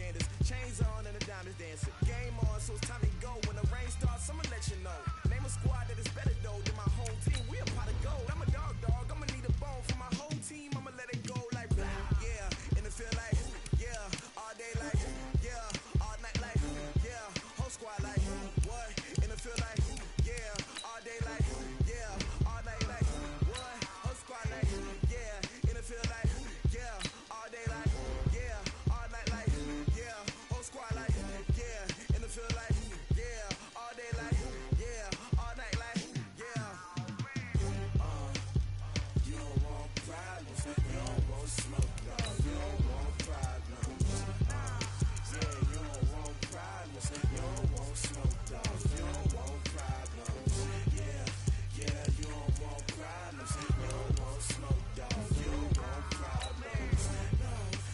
Sanders. Chains on and the diamonds dancing. Game on, so it's time to go. When the rain starts, I'ma let you know. Name a squad that is better though than my home team. We a pot of gold. I'm a dog. I'ma need a bone for my whole team. I'ma let it go like yeah. In the field like yeah. All day like yeah. All night like yeah. Whole squad like what? In the field like yeah. All day like yeah. All night like what? Whole squad like yeah. In the field like yeah. All day like yeah. All night like yeah. Whole squad like yeah. In the field like yeah. All day like yeah. All night like yeah. You don't want problems. You don't want smoke, dog. You don't want problems. Yeah, you don't want problems. You don't want smoke, dog. You don't want problems. Yeah, you don't want problems. You don't want smoke, dog. You don't want problems. No,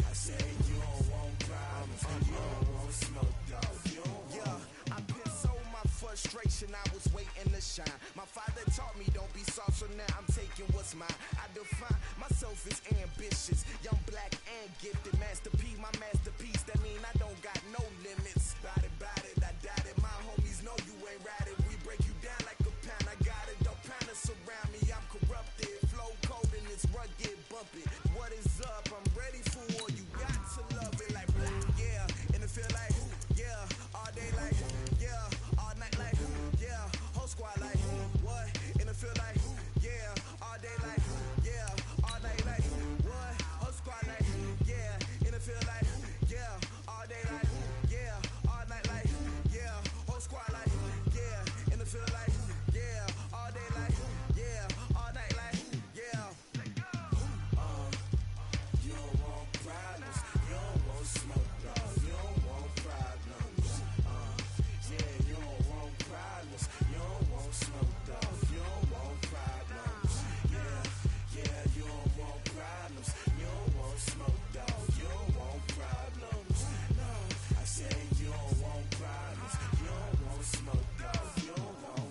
I say you don't want problems. You don't want smoke, dog. You don't want. Yeah, I pissed so my frustration. I was waiting to shine. My father taught me don't be soft, so now I'm taking what's mine. I define myself as ambitious, young, black, and gifted. Master P, my masterpiece. That mean I don't got no limits. Bout it, I doubt it. My homies know you ain't ride it. We break you down like a pound. I got it. Don't pound us around me. I'm corrupted. Flow cold and it's rugged, bump it. What is up? I'm ready for war. You got to love it like yeah. In the field like yeah. All day like yeah. All night like yeah. Whole squad like what? In the field like yeah. All day like yeah. All night like what? Whole squad like yeah. In the field like yeah. All day like yeah. All night like yeah. Whole squad like yeah. In the field like yeah. All day like yeah. All night like yeah. You don't want problems. You don't want smoke, dog. You don't want problems. Yeah, you don't want problems. You don't want smoke, dog. You don't want problems. Yeah, you don't want problems. You don't want smoke, dog. You don't want problems. No, I say you don't want problems. You don't want smoke, dog. You don't want.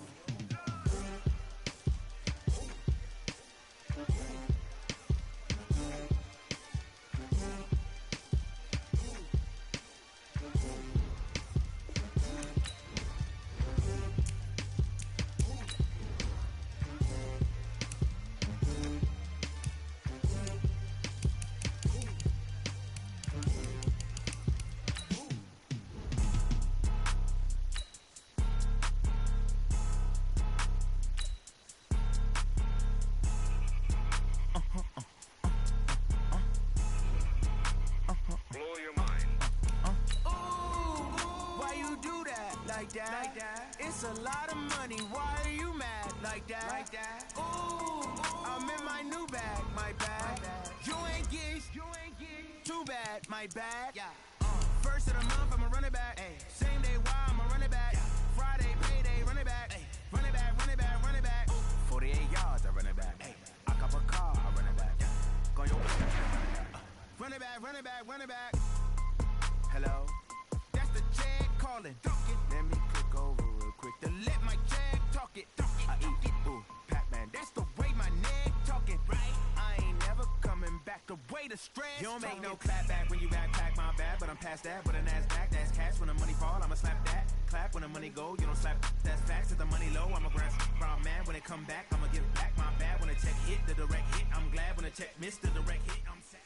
Like that. It's a lot of money. Why are you mad like that? Ooh, I'm in my new bag, my bag. You ain't geese. Too bad, my bad. Yeah. First of the month, I'ma run it back. Ay. Same day, why I'ma run it back. Friday, payday, run it back. Ay. Run it back. 48 yards, I run it back. Ay. I cop a car, I run it back. Go your run it back. Hello? That's the check calling. Let me click over real quick to let my check talk it. I eat it, ooh, Pac-Man. That's the way my neck talking, right? I ain't never coming back the way the stress. You don't make no clap back when you backpack, my bad, but I'm past that. With an ass back, that's cash. When the money fall, I'ma slap that. Clap when the money go, you don't slap. That's facts. If the money low, I'ma grab from man. When it come back, I'ma give back my bad. When the check hit, the direct hit. I'm glad when the check missed the direct hit. I'm sad.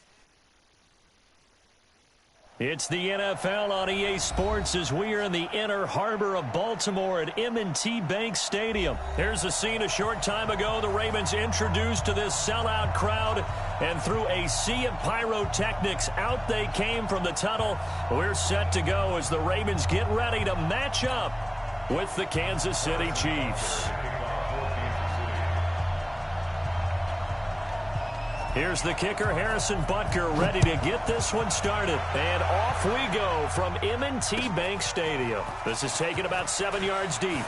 It's the NFL on EA Sports as we are in the inner harbor of Baltimore at M&T Bank Stadium. Here's a scene a short time ago. The Ravens introduced to this sellout crowd, and through a sea of pyrotechnics, out they came from the tunnel. We're set to go as the Ravens get ready to match up with the Kansas City Chiefs. Here's the kicker, Harrison Butker, ready to get this one started. And off we go from M&T Bank Stadium. This is taken about 7 yards deep. And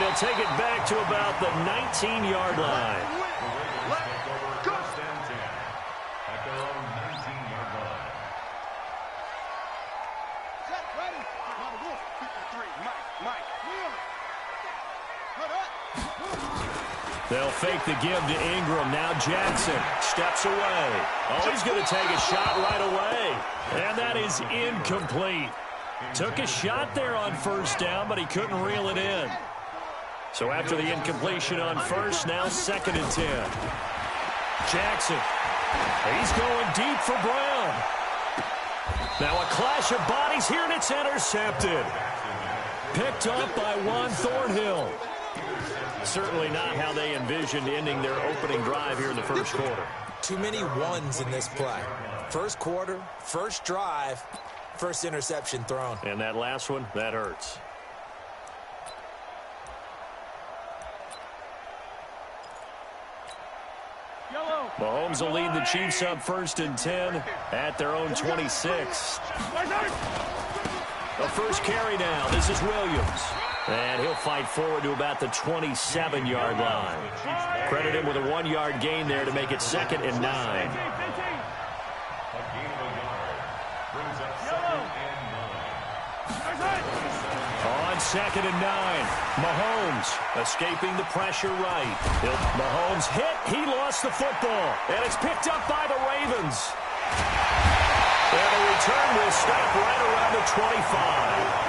he'll take it back to about the 19-yard line. They'll fake the give to Ingram. Now Jackson steps away. Oh, he's going to take a shot right away. And that is incomplete. Took a shot there on first down, but he couldn't reel it in. So after the incompletion on first, now 2nd and 10. Jackson. He's going deep for Brown. Now a clash of bodies here, and it's intercepted. Picked up by Juan Thornhill. Certainly not how they envisioned ending their opening drive here in the first quarter. Too many ones in this play. First quarter, first drive, first interception thrown. And that last one, that hurts. Mahomes will lead the Chiefs up 1st and 10 at their own 26. The first carry now. This is Williams. And he'll fight forward to about the 27-yard line. Credit him with a 1-yard gain there to make it 2nd and 9. On 2nd and 9, Mahomes escaping the pressure right. Mahomes hit. He lost the football. And it's picked up by the Ravens. And the return will stop right around the 25.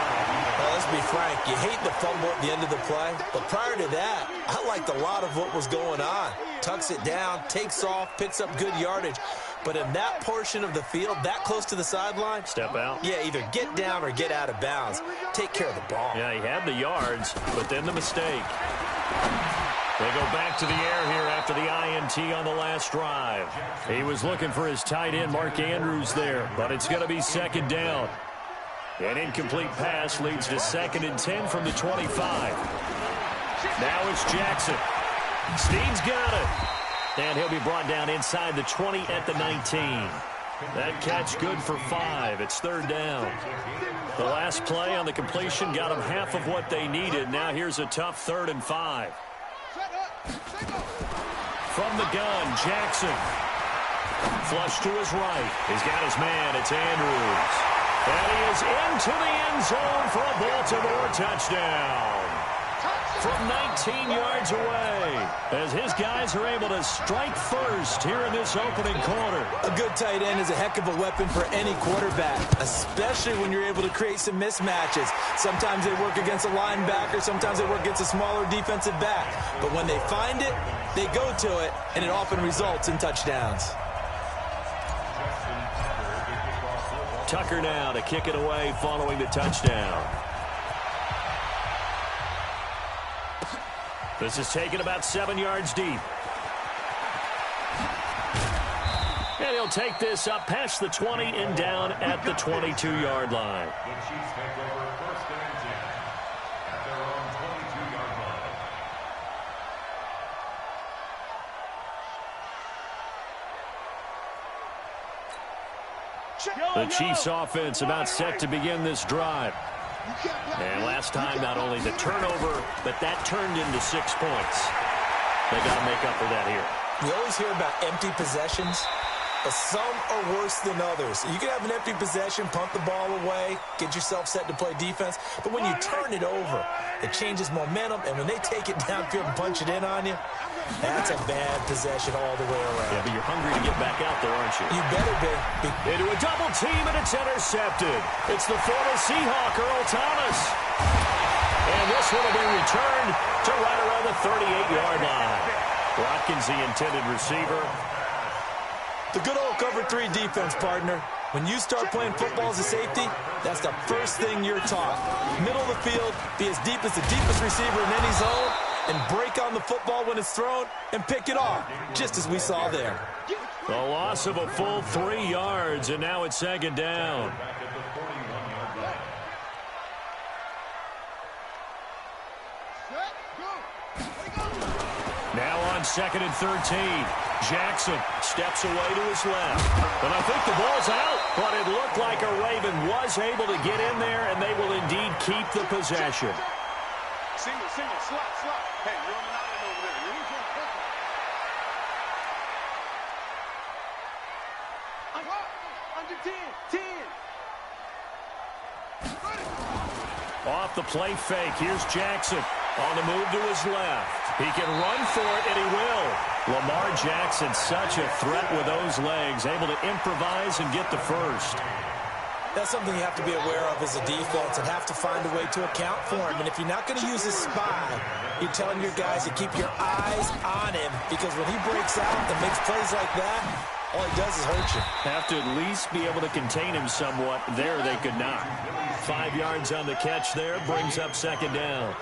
Well, let's be frank. You hate the fumble at the end of the play. But prior to that, I liked a lot of what was going on. Tucks it down, takes off, picks up good yardage. But in that portion of the field, that close to the sideline, step out. Yeah, either get down or get out of bounds. Take care of the ball. Yeah, he had the yards, but then the mistake. They go back to the air here after the INT on the last drive. He was looking for his tight end, Mark Andrews, there, but it's going to be 2nd down. An incomplete pass leads to 2nd and 10 from the 25. Now it's Jackson. Steen's got it. And he'll be brought down inside the 20 at the 19. That catch good for 5. It's 3rd down. The last play on the completion got them half of what they needed. Now here's a tough 3rd and 5. From the gun, Jackson. Flush to his right. He's got his man. It's Andrews. And he is into the end zone for a Baltimore touchdown. From 19 yards away, as his guys are able to strike first here in this opening quarter. A good tight end is a heck of a weapon for any quarterback, especially when you're able to create some mismatches. Sometimes they work against a linebacker, sometimes they work against a smaller defensive back. But when they find it, they go to it, and it often results in touchdowns. Tucker now to kick it away following the touchdown. This is taken about 7 yards deep. And he'll take this up past the 20 and down at the 22-yard line. The Chiefs take over 1st and 10 at their own 22-yard line. The Chiefs offense about set to begin this drive. And last time, not only the turnover, but that turned into 6 points. They got to make up for that here. We always hear about empty possessions, but some are worse than others. You can have an empty possession, punt the ball away, get yourself set to play defense, but when you turn it over, it changes momentum, and when they take it downfield and punch it in on you, that's a bad possession all the way around. Yeah, but you're hungry to get back out there, aren't you? You better be. Into a double team, and it's intercepted. It's the former Seahawk, Earl Thomas. And this one will be returned to right around the 38-yard line. Watkins, the intended receiver. The good old cover 3 defense, partner. When you start playing football as a safety, that's the first thing you're taught. Middle of the field, be as deep as the deepest receiver in any zone, and break on the football when it's thrown and pick it off, just as we saw there. The loss of a full 3 yards, and now it's 2nd down. Now on 2nd and 13. Jackson steps away to his left. And I think the ball's out, but it looked like a Raven was able to get in there, and they will indeed keep the possession. Single, slot. Hey, you're on the island over there. You're easy on purpose. Under 10. Off the play fake, here's Jackson. On the move to his left. He can run for it, and he will. Lamar Jackson, such a threat with those legs, able to improvise and get the first. That's something you have to be aware of as a defense and have to find a way to account for him. And if you're not going to use a spy, you're telling your guys to keep your eyes on him, because when he breaks out and makes plays like that, all he does is hurt you. Have to at least be able to contain him somewhat. There they could not. 5 yards on the catch there, brings up second down.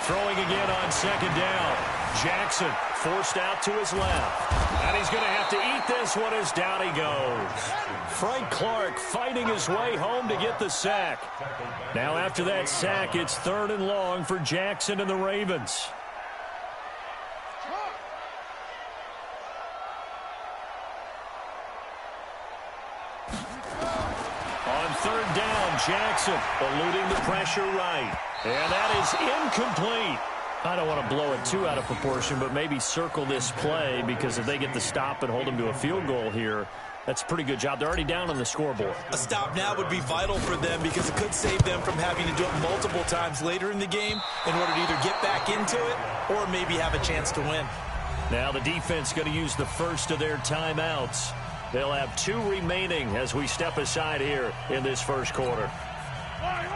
Throwing again on second down. Jackson forced out to his left. And he's going to have to eat this one as down he goes. Frank Clark fighting his way home to get the sack. Now after that sack, it's 3rd and long for Jackson and the Ravens. On 3rd down, Jackson eluding the pressure right. And that is incomplete. I don't want to blow it too out of proportion, but maybe circle this play, because if they get the stop and hold them to a field goal here, that's a pretty good job. They're already down on the scoreboard. A stop now would be vital for them, because it could save them from having to do it multiple times later in the game in order to either get back into it or maybe have a chance to win. Now the defense going to use the first of their timeouts. They'll have 2 remaining as we step aside here in this first quarter.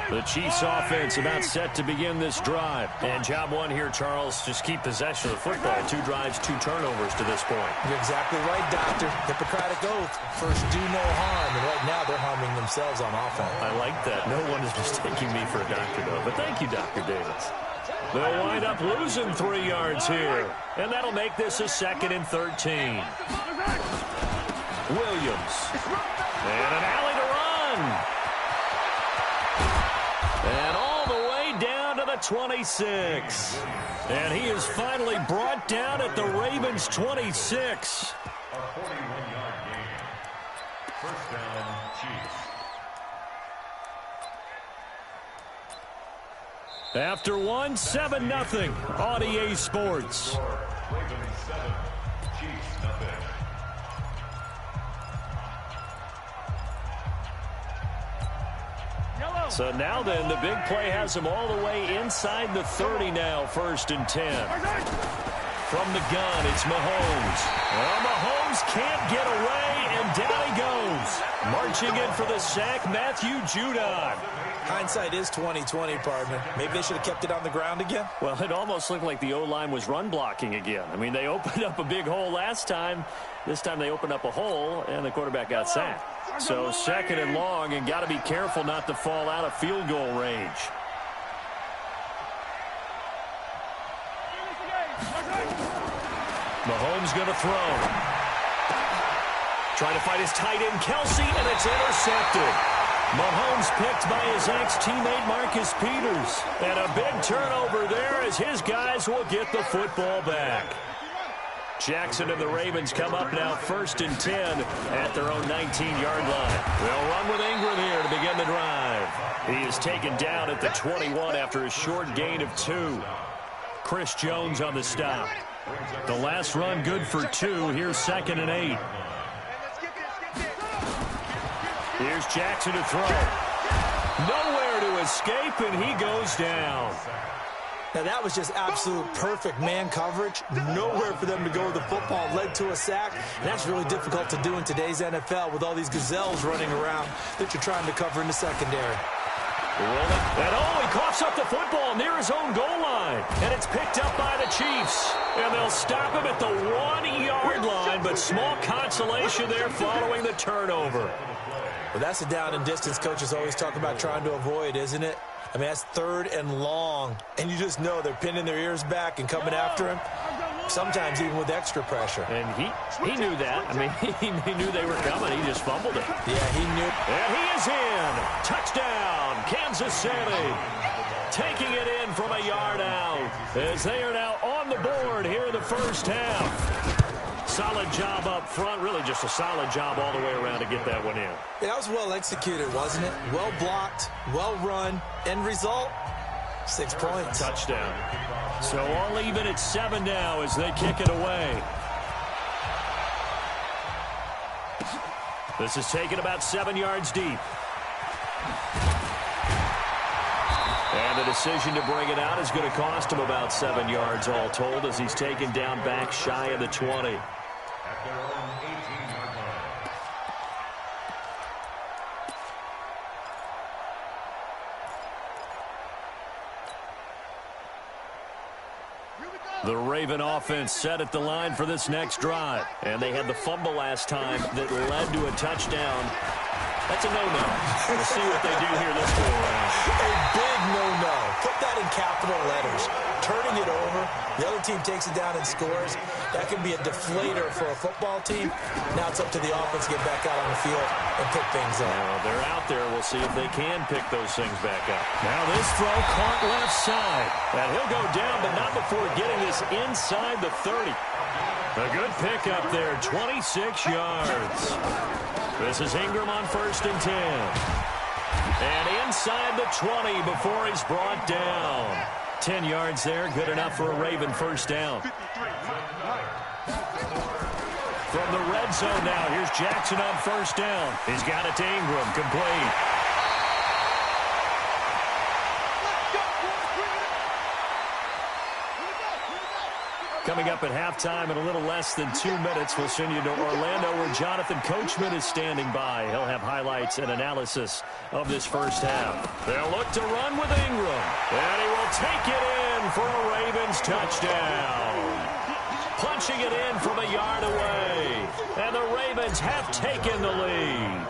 The Chiefs offense about set to begin this drive. And job one here, Charles, just keep possession of the football. 2 drives, 2 turnovers to this point. You're exactly right, Doctor. Hippocratic oath. First, do no harm. And right now, they're harming themselves on offense. I like that. No one is mistaking me for a doctor, though. But thank you, Dr. Davis. They'll wind up losing 3 yards here. And that'll make this a 2nd and 13. Williams. And an alley to run. And all the way down to the 26. And he is finally brought down at the Ravens' 26. A 41-yard gain. First down, Chiefs. After one, 7-0 on EA Sports. Ravens 7, Chiefs nothing. So now then, the big play has him all the way inside the 30 now, 1st and 10. From the gun, it's Mahomes. Well, Mahomes can't get away, and down he goes. Marching in for the sack, Matthew Judon. Hindsight is 20/20, partner. Maybe they should have kept it on the ground again. Well, it almost looked like the O-line was run blocking again. I mean, they opened up a big hole last time. This time they opened up a hole, and the quarterback got sacked. So 2nd and long, and got to be careful not to fall out of field goal range. Mahomes going to throw. Trying to fight his tight end, Kelsey, and it's intercepted. Mahomes picked by his ex-teammate Marcus Peters. And a big turnover there as his guys will get the football back. Jackson and the Ravens come up now 1st and 10 at their own 19-yard line. They'll run with Ingram here to begin the drive. He is taken down at the 21 after a short gain of 2. Chris Jones on the stop. The last run good for 2. Here's 2nd and 8. Here's Jackson to throw. Nowhere to escape, and he goes down. Now, that was just absolute perfect man coverage. Nowhere for them to go with the football. Led to a sack. And that's really difficult to do in today's NFL with all these gazelles running around that you're trying to cover in the secondary. And he coughs up the football near his own goal line. And it's picked up by the Chiefs. And they'll stop him at the 1-yard line, but small consolation there following the turnover. Well, that's a down and distance coaches always talk about trying to avoid, isn't it? I mean, that's 3rd and long, and you just know they're pinning their ears back and coming after him, sometimes even with extra pressure. And he knew that. I mean, he knew they were coming. He just fumbled it. Yeah, he knew. And he is in. Touchdown, Kansas City. Taking it in from a yard out as they are now on the board here in the first half. Solid job up front, really just a solid job all the way around to get that one in. That was well executed, wasn't it? Well blocked, well run. End result, 6 points. Touchdown. So all even at 7 now as they kick it away. This is taken about 7 yards deep. And the the decision to bring it out is going to cost him about 7 yards all told as he's taken down back shy of the 20. At their own 18-yard line. The Raven offense set at the line for this next drive. And they had the fumble last time that led to a touchdown. That's a no-no. We'll see what they do here this go around. A big no-no. Put that in capital letters. Turning it over, the other team takes it down and scores. That can be a deflator for a football team. Now it's up to the offense to get back out on the field and pick things up. Well, they're out there. We'll see if they can pick those things back up. Now this throw caught left side. And he'll go down, but not before getting this inside the 30. A good pickup there, 26 yards. This is Ingram on 1st and 10. And inside the 20 before he's brought down. 10 yards there, good enough for a Raven first down. From the red zone now, here's Jackson on 1st down. He's got it to Ingram, complete. Coming up at halftime in a little less than 2 minutes, we'll send you to Orlando where Jonathan Coachman is standing by. He'll have highlights and analysis of this first half. They'll look to run with Ingram, and he will take it in for a Ravens touchdown. Punching it in from a yard away, and the Ravens have taken the lead.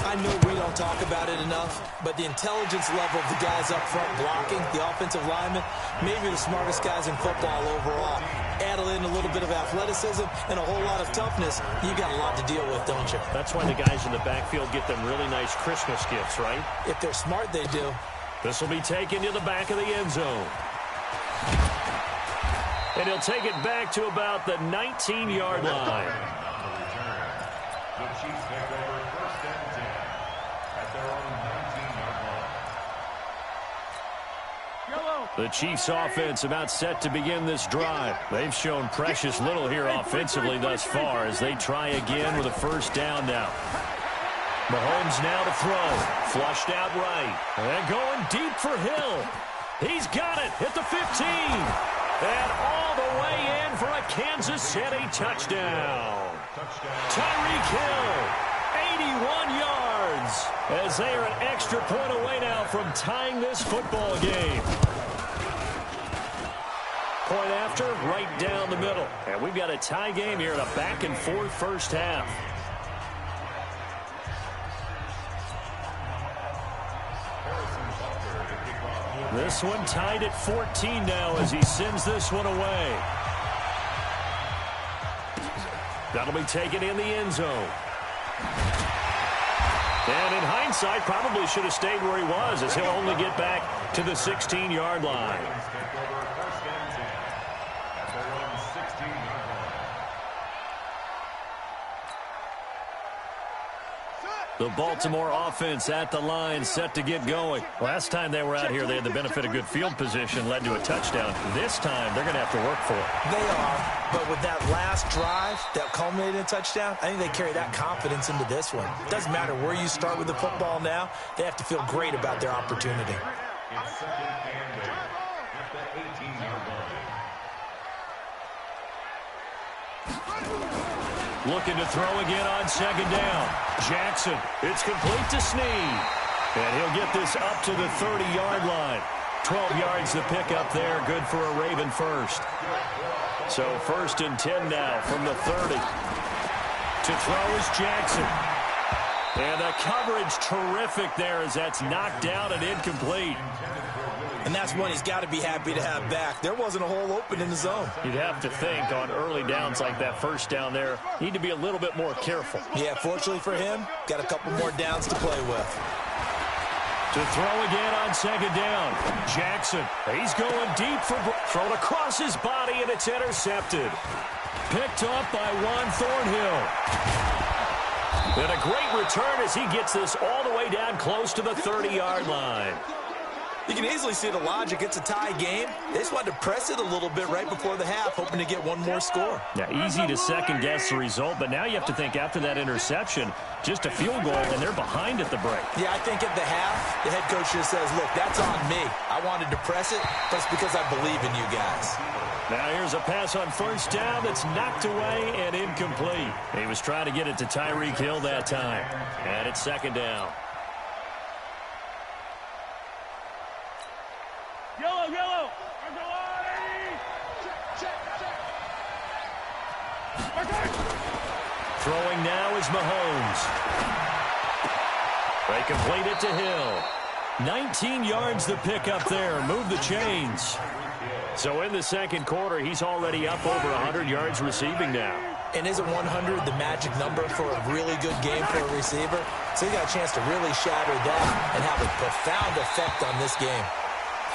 I know we don't talk about it enough, but the intelligence level of the guys up front blocking, the offensive linemen, maybe the smartest guys in football overall. Add in a little bit of athleticism and a whole lot of toughness, you got a lot to deal with, don't you? That's why the guys in the backfield get them really nice Christmas gifts, right? If they're smart, they do. This will be taken to the back of the end zone. And he'll take it back to about the 19-yard line. The Chiefs take over 1st and 10 at their own 19-yard line. The Chiefs offense about set to begin this drive. They've shown precious little here offensively thus far as they try again with a first down now. Mahomes now to throw. Flushed out right. And going deep for Hill. He's got it at the 15. And all the way in for a Kansas City touchdown. Tyreek Hill, 81 yards, as they are an extra point away now from tying this football game. Point after, right down the middle. And we've got a tie game here in a back-and-forth first half. This one tied at 14 now as he sends this one away. That'll be taken in the end zone. And in hindsight, probably should have stayed where he was as he'll only get back to the 16-yard line. The Baltimore offense at the line, set to get going. Last time they were out here, they had the benefit of good field position, led to a touchdown. This time, they're going to have to work for it. They are, but with that last drive that culminated in a touchdown, I think they carry that confidence into this one. It doesn't matter where you start with the football now. They have to feel great about their opportunity. It's 2nd and 8 at the 18-yard line. Looking to throw again on 2nd down. Jackson, it's complete to Snead. And he'll get this up to the 30-yard line. 12 yards to pick up there, good for a Raven first. So 1st and 10 now from the 30. To throw is Jackson. And the coverage terrific there as that's knocked down and incomplete. And that's one he's got to be happy to have back. There wasn't a hole open in the zone. You'd have to think on early downs like that first down there, need to be a little bit more careful. Yeah, fortunately for him, got a couple more downs to play with. To throw again on 2nd down. Jackson, he's going deep for thrown across his body, and it's intercepted. Picked up by Juan Thornhill. And a great return as he gets this all the way down close to the 30-yard line. You can easily see the logic. It's a tie game. They just wanted to press it a little bit right before the half, hoping to get one more score. Yeah, easy to second-guess the result, but now you have to think after that interception, just a field goal, and they're behind at the break. Yeah, I think at the half, the head coach just says, look, that's on me. I wanted to press it, but it's because I believe in you guys. Now here's a pass on first down that's knocked away and incomplete. He was trying to get it to Tyreek Hill that time. And it's second down. Yellow, yellow. Throwing now is Mahomes. They complete it to Hill. 19 yards the pick up there. Move the chains. So in the second quarter, he's already up over 100 yards receiving now. And isn't 100 the magic number for a really good game for a receiver? So he got a chance to really shatter that and have a profound effect on this game.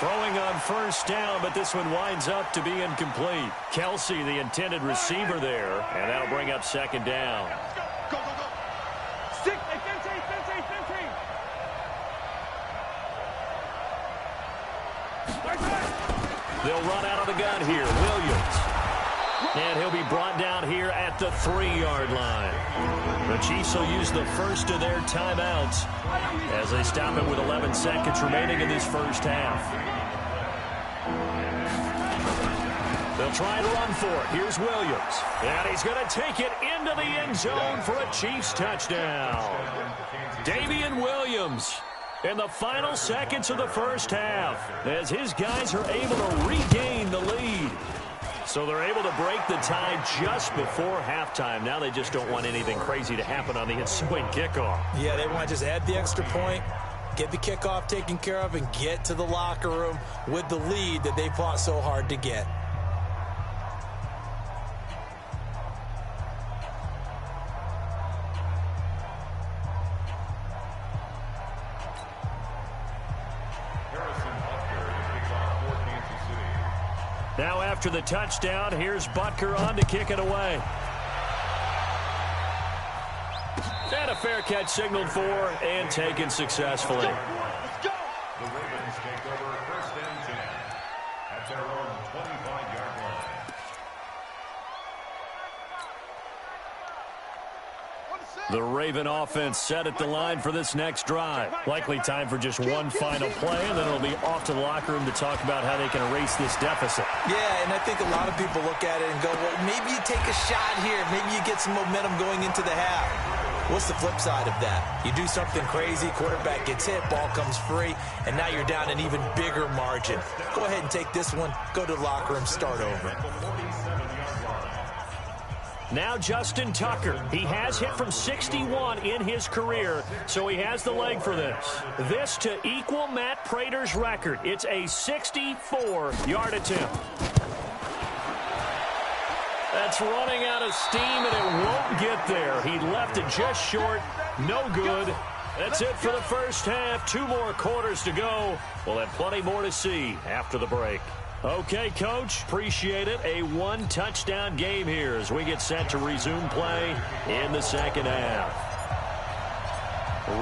Throwing on first down, but this one winds up to be incomplete. Kelsey, the intended receiver there, and that'll bring up second down. Go, go, go. 15. They'll run out of the gun here. Williams. And he'll be brought down here at the 3-yard line. The Chiefs will use the first of their timeouts as they stop it with 11 seconds remaining in this first half. They'll try and run for it. Here's Williams. And he's going to take it into the end zone for a Chiefs touchdown. Damian Williams in the final seconds of the first half as his guys are able to regain the lead. So they're able to break the tie just before halftime. Now they just don't want anything crazy to happen on the ensuing kickoff. Yeah, they want to just add the extra point, get the kickoff taken care of, and get to the locker room with the lead that they fought so hard to get. Now after the touchdown, here's Butker on to kick it away. And a fair catch signaled for and taken successfully. Let's go. The Ravens take over first and 10 at their own 25-yard line. The Raven offense set at the line for this next drive. Likely time for just one final play, and then it'll be off to the locker room to talk about how they can erase this deficit. Yeah, and I think a lot of people look at it and go, well, maybe you take a shot here. Maybe you get some momentum going into the half. What's the flip side of that? You do something crazy, quarterback gets hit, ball comes free, and now you're down an even bigger margin. Go ahead and take this one, go to the locker room, start over. Now Justin Tucker. He has hit from 61 in his career, so he has the leg for this. This to equal Matt Prater's record. It's a 64-yard attempt. That's running out of steam, and it won't get there. He left it just short. No good. That's it for the first half. 2 more quarters to go. We'll have plenty more to see after the break. Okay, Coach, appreciate it. A 1-touchdown game here as we get set to resume play in the second half.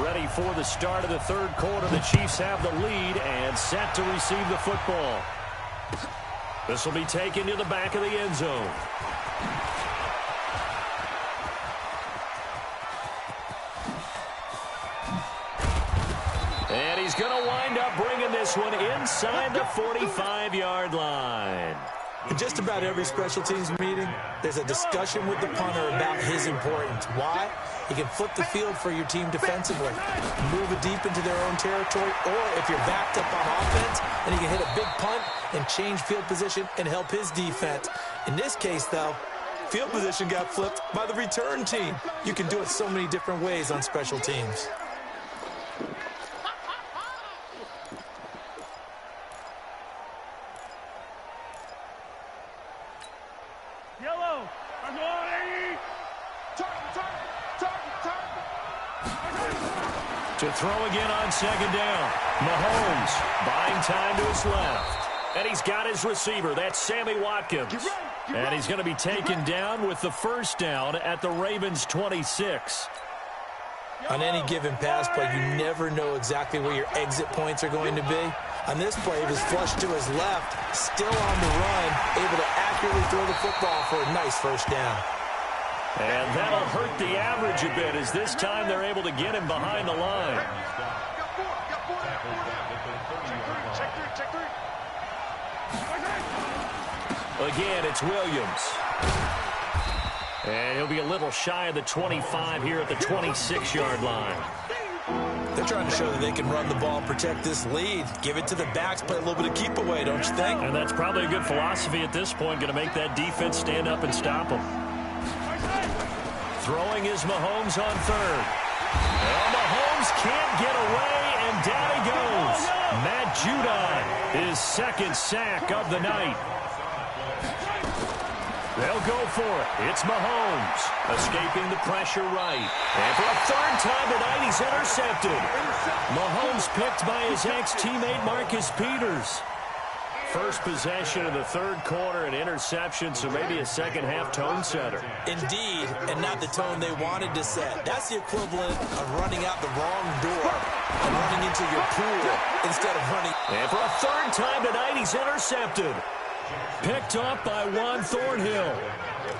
Ready for the start of the third quarter. The Chiefs have the lead and set to receive the football. This will be taken to the back of the end zone. And he's going to wind up bringing this one inside the 45-yard line. In just about every special teams meeting, there's a discussion with the punter about his importance. Why? He can flip the field for your team defensively, move it deep into their own territory, or if you're backed up on offense, then he can hit a big punt and change field position and help his defense. In this case, though, field position got flipped by the return team. You can do it so many different ways on special teams. Yellow. I'm going. To throw again on second down. Mahomes buying time to his left. And he's got his receiver. That's Sammy Watkins. And he's going to be taken down with the first down at the Ravens 26. On any given pass play, you never know exactly where your exit points are going to be. On this play, he was flushed to his left, still on the run, able to accurately throw the football for a nice first down. And that'll hurt the average a bit as this time they're able to get him behind the line. Again, it's Williams. And he'll be a little shy of the 25 here at the 26-yard line. They're trying to show that they can run the ball, protect this lead, give it to the backs, play a little bit of keep away, don't you think? And that's probably a good philosophy at this point, going to make that defense stand up and stop them. Throwing is Mahomes on third. And Mahomes can't get away, and down he goes. Matt Judon, his second sack of the night. They'll go for it. It's Mahomes, escaping the pressure right. And for a third time tonight, he's intercepted. Mahomes picked by his ex-teammate Marcus Peters. First possession of the third quarter, an interception, so maybe a second-half tone setter. Indeed, and not the tone they wanted to set. That's the equivalent of running out the wrong door and running into your pool instead of running. And for a third time tonight, he's intercepted. Picked up by Juan Thornhill.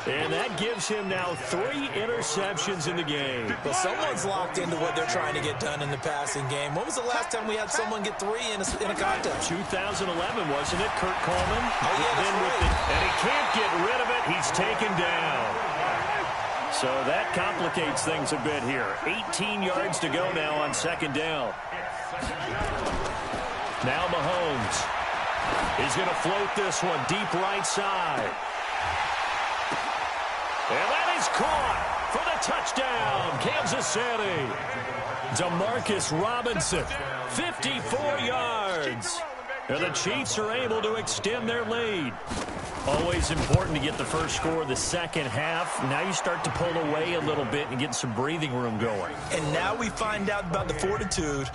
And that gives him now 3 interceptions in the game. Well, someone's locked into what they're trying to get done in the passing game. When was the last time we had someone get 3 in a contest? 2011, wasn't it, Kurt Coleman? Oh, yeah, that's right. And he can't get rid of it. He's taken down. So that complicates things a bit here. 18 yards to go now on second down. Now Mahomes. He's going to float this one deep right side. And that is caught for the touchdown, Kansas City. Demarcus Robinson, 54 yards. And the Chiefs are able to extend their lead. Always important to get the first score of the second half. Now you start to pull away a little bit and get some breathing room going. And now we find out about the fortitude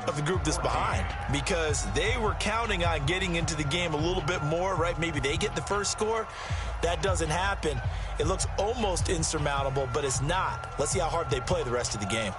of the group that's behind, because they were counting on getting into the game a little bit more, right? Maybe they get the first score. That doesn't happen. It looks almost insurmountable, but it's not. Let's see how hard they play the rest of the game.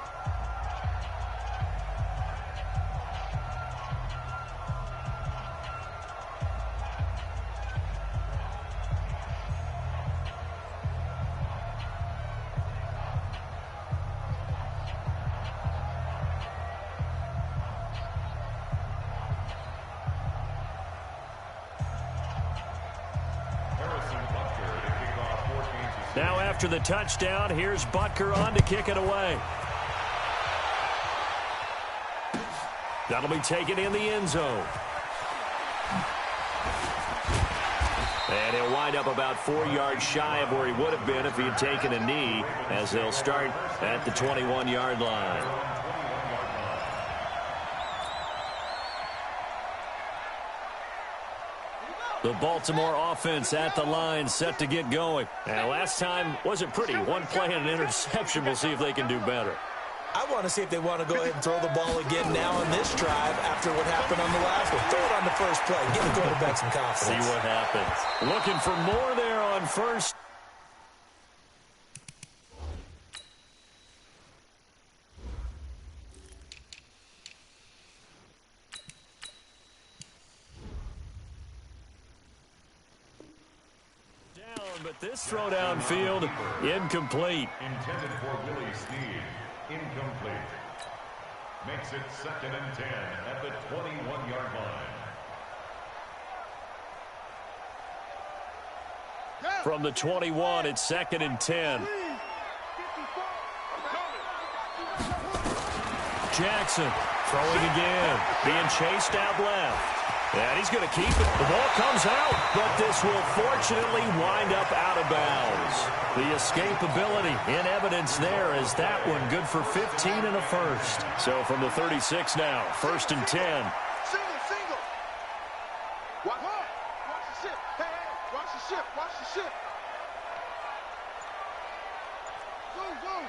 Now after the touchdown, here's Butker on to kick it away. That'll be taken in the end zone. And he'll wind up about 4 yards shy of where he would have been if he had taken a knee, as they'll start at the 21-yard line. The Baltimore offense at the line, set to get going. And last time wasn't pretty. One play and an interception. We'll see if they can do better. I want to see if they want to go ahead and throw the ball again now on this drive after what happened on the last one. Throw it on the first play. Give the quarterback some confidence. See what happens. Looking for more there on first. But this throw downfield, incomplete. Intended for Willie Snead. Incomplete. Makes it 2nd and 10 at the 21-yard line. From the 21, it's 2nd and 10. Jackson throwing again, being chased out left. And he's going to keep it. The ball comes out, but this will fortunately wind up out of bounds. The escapability in evidence there is that one good for 15 and a first. So from the 36 now, 1st and 10. Single. Watch the ship. Hey, watch the ship. Watch the ship. Go.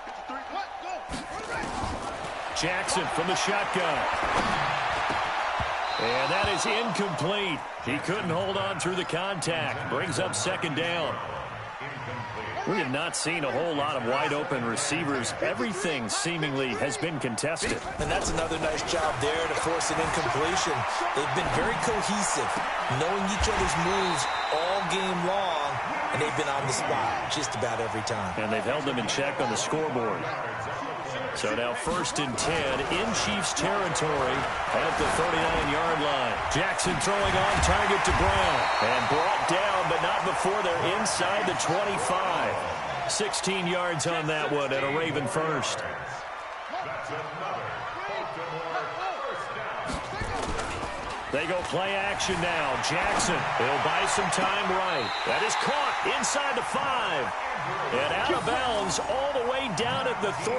Get the 3. What? Go. Jackson from the shotgun. And that is incomplete. He couldn't hold on through the contact. Brings up 2nd down. We have not seen a whole lot of wide-open receivers. Everything seemingly has been contested. And that's another nice job there to force an incompletion. They've been very cohesive, knowing each other's moves all game long, and they've been on the spot just about every time. And they've held them in check on the scoreboard. So now 1st and 10 in Chiefs territory at the 39-yard line. Jackson throwing on target to Brown. And brought down, but not before they're inside the 25. 16 yards on that one and a Raven first. They go play action now. Jackson, he'll buy some time right. That is caught inside the 5. And out of bounds all the way down at the 3.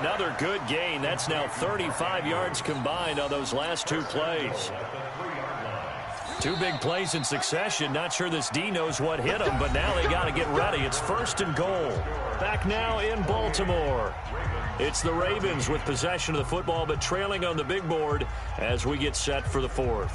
Another good gain. That's now 35 yards combined on those last 2 plays. 2 big plays in succession. Not sure this D knows what hit them, but now they got to get ready. It's 1st and goal. Back now in Baltimore. It's the Ravens with possession of the football, but trailing on the big board as we get set for the 4th.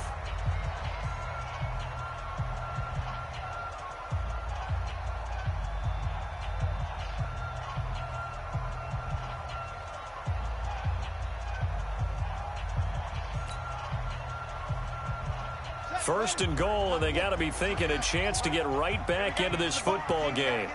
First and goal, and they got to be thinking a chance to get right back into this football game.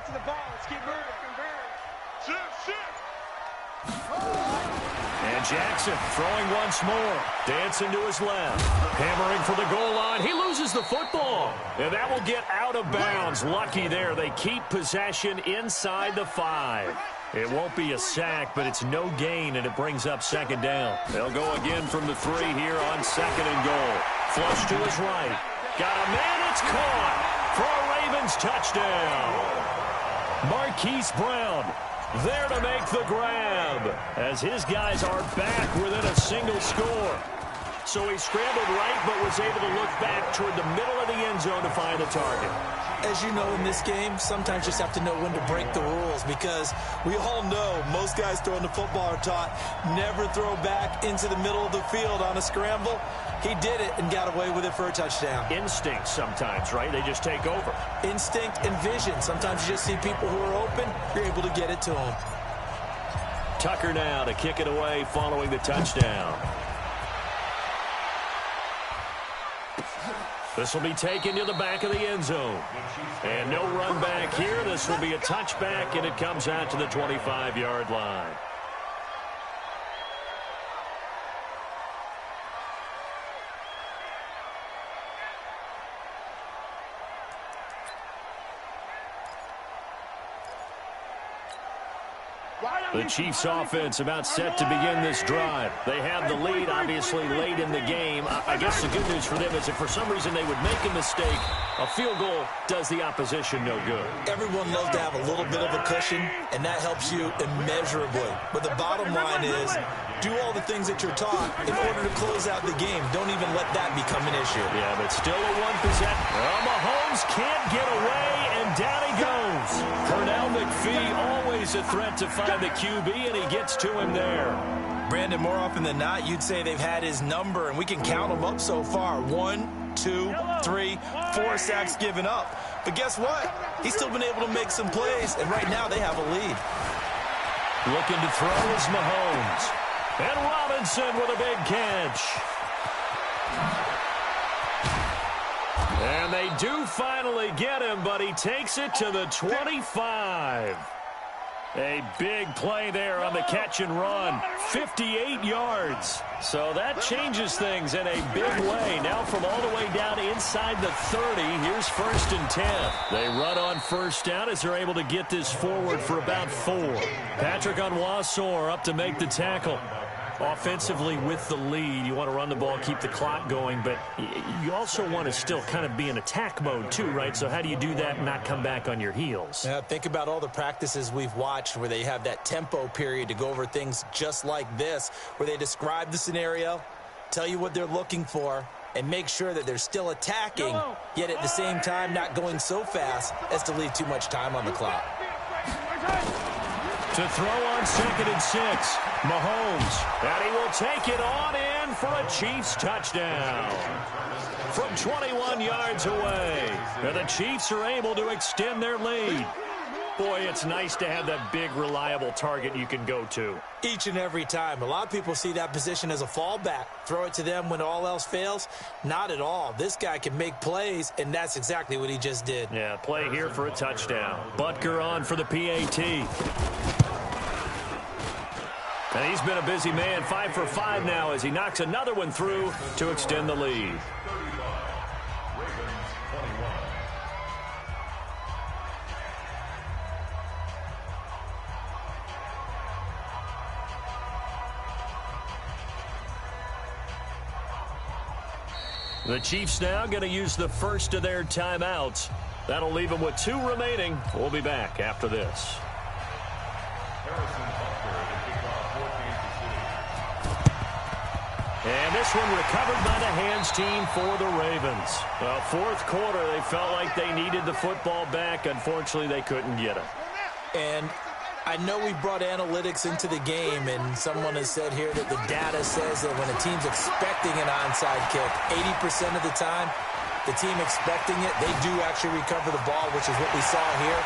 And Jackson throwing once more. Dancing to his left. Hammering for the goal line. He loses the football. And that will get out of bounds. Lucky there. They keep possession inside the 5. It won't be a sack, but it's no gain, and it brings up 2nd down. They'll go again from the 3 here on 2nd and goal. Flush to his right. Got a man. It's caught for a Ravens touchdown. Marquise Brown there to make the grab as his guys are back within a single score. So he scrambled right but was able to look back toward the middle of the end zone to find the target. As you know, in this game, sometimes you just have to know when to break the rules, because we all know most guys throwing the football are taught never throw back into the middle of the field on a scramble. He did it and got away with it for a touchdown. Instinct sometimes, right? They just take over. Instinct and vision. Sometimes you just see people who are open, you're able to get it to them. Tucker now to kick it away following the touchdown. This will be taken to the back of the end zone. And no run back here. This will be a touchback, and it comes out to the 25-yard line. The Chiefs offense about set to begin this drive. They have the lead, obviously, late in the game. I guess the good news for them is if for some reason they would make a mistake, a field goal does the opposition no good. Everyone loves to have a little bit of a cushion, and that helps you immeasurably. But the bottom line is, do all the things that you're taught in order to close out the game. Don't even let that become an issue. Yeah, but still a 1 possession. Well, Mahomes can't get away, and down he goes. Pernell McPhee, always a threat to find the QB, and he gets to him there. Brandon, more often than not, you'd say they've had his number, and we can count them up so far. 1, 2, 3, 4 sacks given up. But guess what? He's still been able to make some plays, and right now they have a lead. Looking to throw is Mahomes. And Robinson with a big catch. And they do finally get him, but he takes it to the 25. A big play there on the catch and run. 58 yards. So that changes things in a big way. Now from all the way down inside the 30, here's 1st and 10. They run on 1st down as they're able to get this forward for about 4. Patrick Onwuasor up to make the tackle. Offensively with the lead, you want to run the ball, keep the clock going, but you also want to still kind of be in attack mode too, right? So how do you do that and not come back on your heels? Yeah, think about all the practices we've watched where they have that tempo period to go over things just like this, where they describe the scenario, tell you what they're looking for, and make sure that they're still attacking, yet at the same time not going so fast as to leave too much time on the clock. To throw on 2nd and 6, Mahomes, and he will take it on in for a Chiefs touchdown. From 21 yards away, and the Chiefs are able to extend their lead. Boy, it's nice to have that big, reliable target you can go to. Each and every time. A lot of people see that position as a fallback. Throw it to them when all else fails. Not at all. This guy can make plays, and that's exactly what he just did. Yeah, play here for a touchdown. Butker on for the PAT. And he's been a busy man, 5 for 5 now as he knocks another one through to extend the lead. The Chiefs now going to use the first of their timeouts. That'll leave them with 2 remaining. We'll be back after this. And this one recovered by the hands team for the Ravens. Well, fourth quarter, they felt like they needed the football back. Unfortunately, they couldn't get it. And I know we brought analytics into the game, and someone has said here that the data says that when a team's expecting an onside kick, 80% of the time, the team expecting it, they do actually recover the ball, which is what we saw here.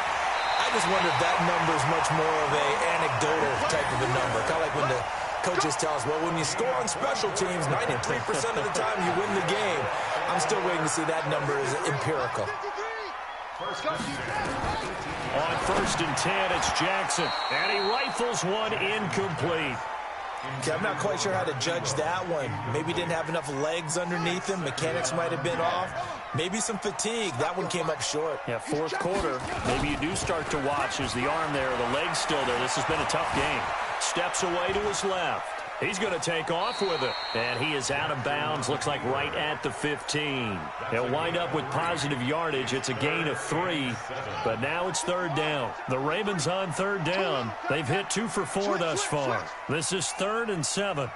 I just wonder if that number is much more of a anecdotal type of a number. Kind of like when the coaches tell us, well, when you score on special teams, 93% of the time you win the game. I'm still waiting to see that number is empirical. On 1st and 10, it's Jackson. And he rifles one incomplete. Okay, I'm not quite sure how to judge that one. Maybe didn't have enough legs underneath him. Mechanics might have been off. Maybe some fatigue. That one came up short. Yeah, fourth quarter. Maybe you do start to watch as the arm there, the leg's still there. This has been a tough game. Steps away to his left. He's going to take off with it. And he is out of bounds, looks like right at the 15. He'll wind up with positive yardage. It's a gain of 3, but now it's 3rd down. The Ravens on 3rd down. They've hit 2 for 4 thus far. This is 3rd and 7.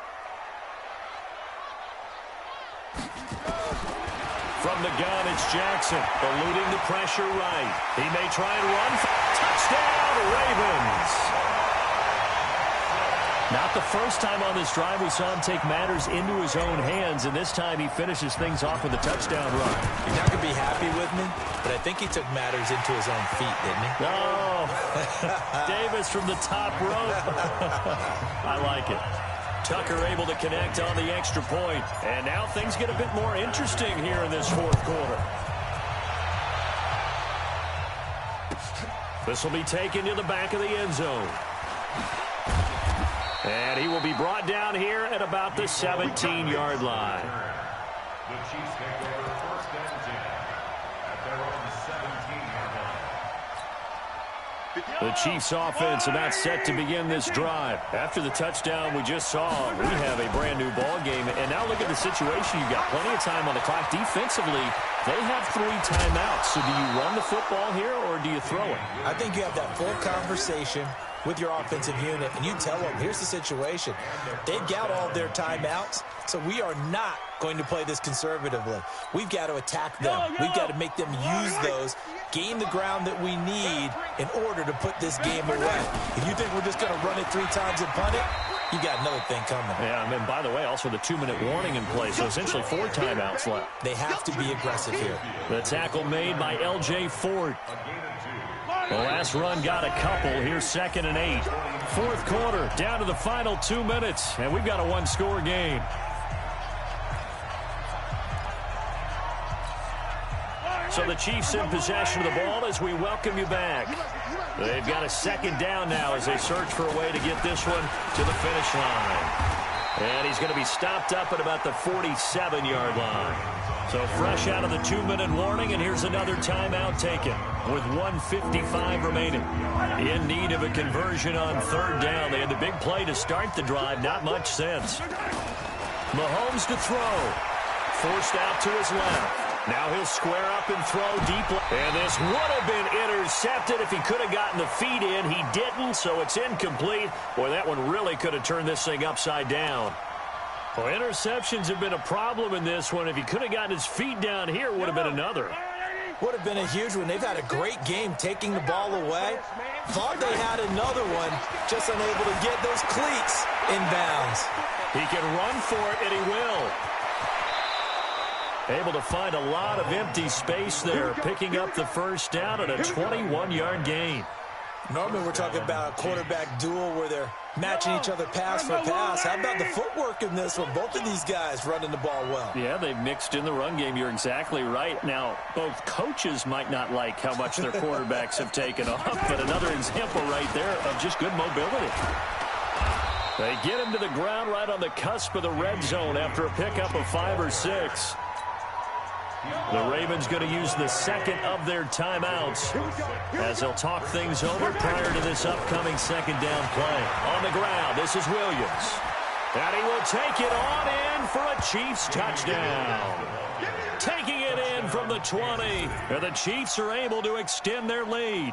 From the gun, it's Jackson, eluding the pressure right. He may try and run. Touchdown, Ravens! Not the first time on this drive we saw him take matters into his own hands, and this time he finishes things off with a touchdown run. You're not going to be happy with me, but I think he took matters into his own feet, didn't he? Oh, Davis from the top rope. I like it. Tucker able to connect on the extra point, and now things get a bit more interesting here in this fourth quarter. This will be taken to the back of the end zone. And he will be brought down here at about the 17-yard line. The Chiefs take over 1st and 10 at their own 17-yard line. The Chiefs offense about set to begin this drive. After the touchdown we just saw, we have a brand new ball game. And now look at the situation. You've got plenty of time on the clock. Defensively, they have 3 timeouts. So do you run the football here or do you throw it? I think you have that full conversation with your offensive unit, and you tell them, here's the situation. They've got all their timeouts, so we are not going to play this conservatively. We've got to attack them. We've got to make them use those, gain the ground that we need in order to put this game away. If you think we're just going to run it 3 times and punt it, you got another thing coming. Yeah, and by the way, also the 2-minute warning in place, so essentially 4 timeouts left. They have to be aggressive here. The tackle made by L.J. Ford. The last run got a couple. Here's 2nd and 8. Fourth quarter, down to the final 2 minutes, and we've got a 1-score game. So the Chiefs in possession of the ball as we welcome you back. They've got a 2nd down now as they search for a way to get this one to the finish line. And he's going to be stopped up at about the 47-yard line. So fresh out of the 2-minute warning, and here's another timeout taken with 1:55 remaining. In need of a conversion on 3rd down. They had the big play to start the drive. Not much sense. Mahomes to throw. Forced out to his left. Now he'll square up and throw deep. And this would have been intercepted if he could have gotten the feet in. He didn't, so it's incomplete. Boy, that one really could have turned this thing upside down. Well, interceptions have been a problem in this one. If he could have gotten his feet down here, would have been another. Would have been a huge one. They've had a great game taking the ball away. Thought they had another one, just unable to get those cleats in bounds. He can run for it, and he will. Able to find a lot of empty space there, picking up the first down and a 21-yard gain. Normally we're talking about a quarterback duel where they're matching each other pass for pass. How about the footwork in this one? Both of these guys running the ball well. Yeah, they've mixed in the run game. You're exactly right. Now, both coaches might not like how much their quarterbacks have taken off, but another example right there of just good mobility. They get him to the ground right on the cusp of the red zone after a pickup of 5 or 6. The Ravens going to use the second of their timeouts as they'll talk things over prior to this upcoming second down play. On the ground, this is Williams. And he will take it on in for a Chiefs touchdown. Taking it in from the 20. And the Chiefs are able to extend their lead.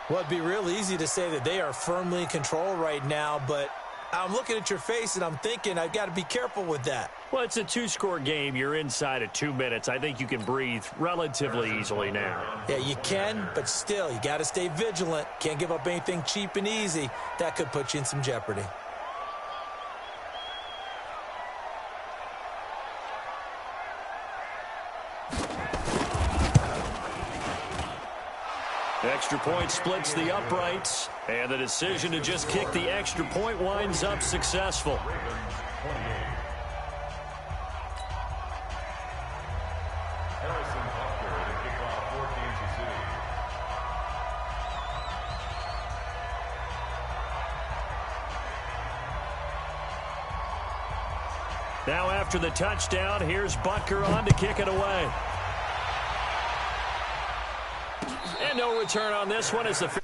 Well, it'd be real easy to say that they are firmly in control right now, but I'm looking at your face and I'm thinking I've got to be careful with that. Well, it's a 2-score game. You're inside of 2 minutes. I think you can breathe relatively easily now. Yeah, you can, but still, you got to stay vigilant. Can't give up anything cheap and easy. That could put you in some jeopardy. Extra point splits the uprights, and the decision to just kick the extra point winds up successful. Now after the touchdown, here's Butker on to kick it away. And no return on this one as the